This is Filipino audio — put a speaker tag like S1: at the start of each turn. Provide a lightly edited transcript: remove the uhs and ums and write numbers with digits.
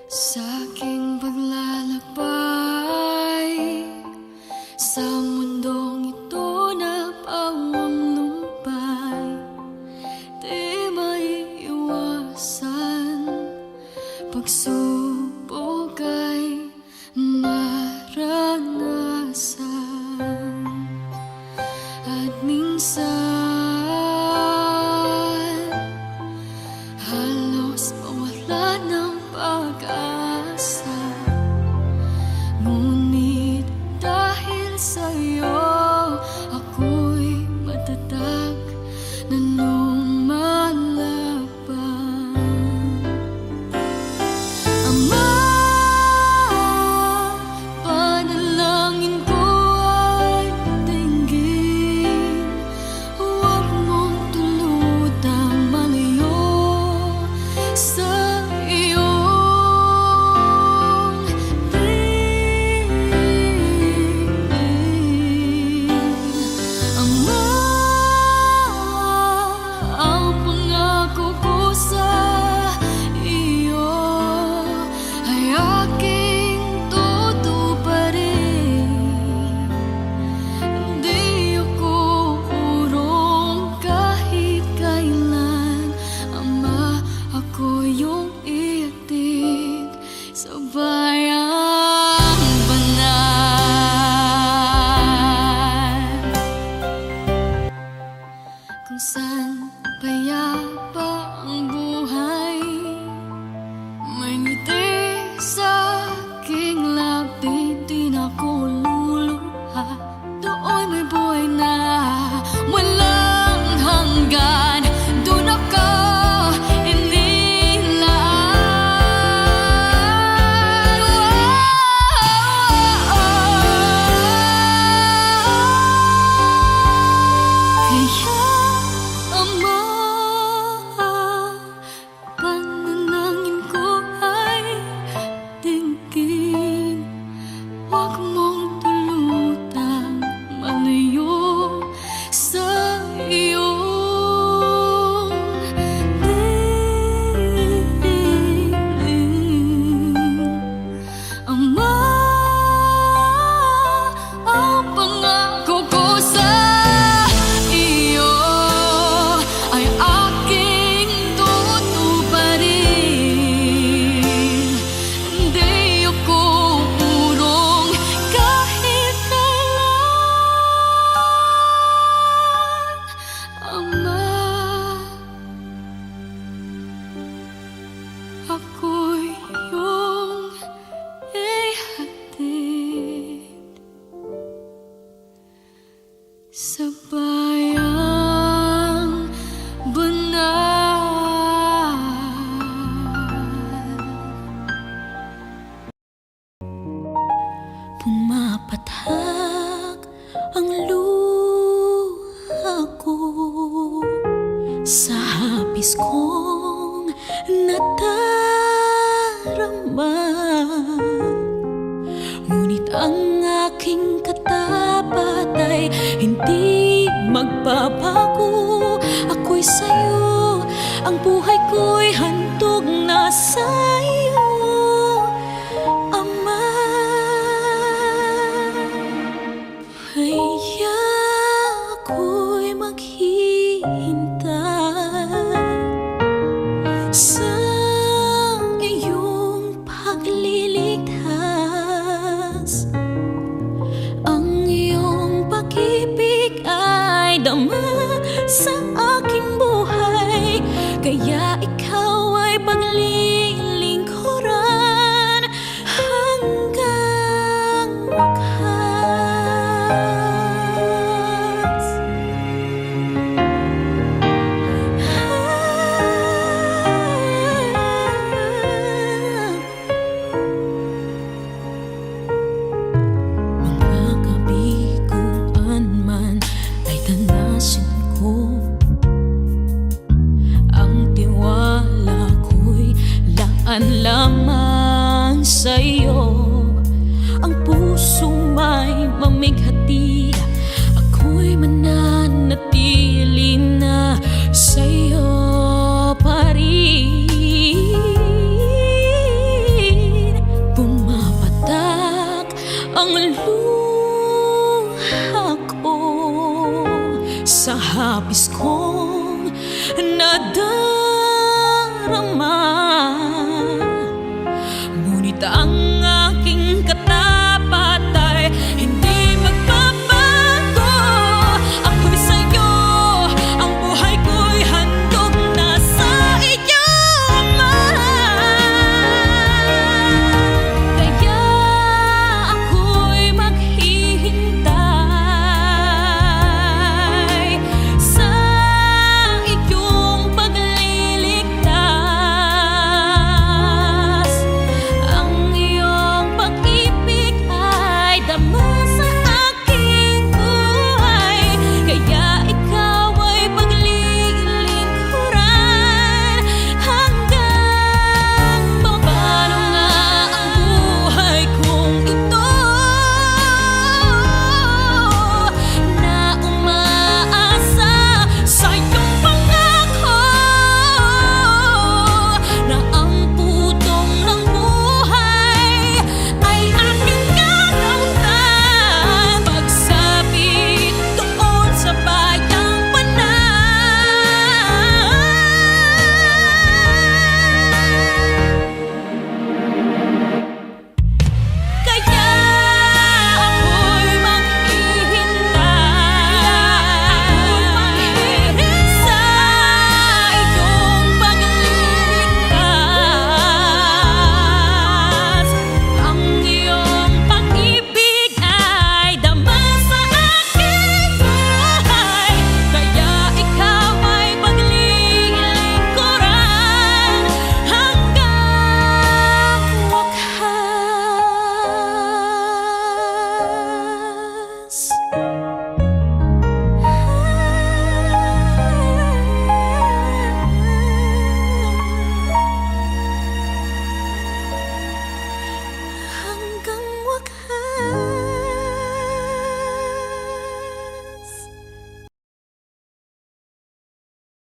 S1: Sa aking paglalakbay sa mundong ito na pawang lumpay, di maiiwasan pagsubok ay maranasan. At minsan halos mawala ng pag-asa, ngunit dahil sa'yo ako'y matatag na lumalaban. Ama, panalangin ko ay dinggin, huwag mong tulutang malayo sa iyong piling. Ama, ang pangako ko sa iyo ay aking tutuparin. Hindi ako urong kahit kailan. Ama, ako yung iatid sa bayang banal, kung saan payapa ang buhay. May ngiti sa aking labi, di na ako luluha. Doon may buhay na walang hanggan. Doon ako kaya, Ama, panalangin ko ay dinggin, huwag mong tulutang malayo sa iyong piling. Ama, ang pangako ko sa iyo ay aking tutuparin. Hindi ako urong kahit kailan. Ama, ako'y iyong ihatid sa bayang banal.
S2: Pumapatak ang luha ko sa hapis kong nadarama, ngunit ang aking katapat ay hindi magbabago. Ako'y sa'yo, ang buhay ko'y handog na sa'yo, Ama. Kaya ako'y maghihintay sa iyong pagliligtas. Ang iyong pag-ibig ay dama sa aking buhay, kaya ikaw ay paglilingkuran hanggang wakas. Mga gabi kung anman ay tanasin ko, ang tiwala ko'y laan lamang sa'yo. Ang puso may mamighati, ako'y mananatili na sa'yo pa rin. Labis ko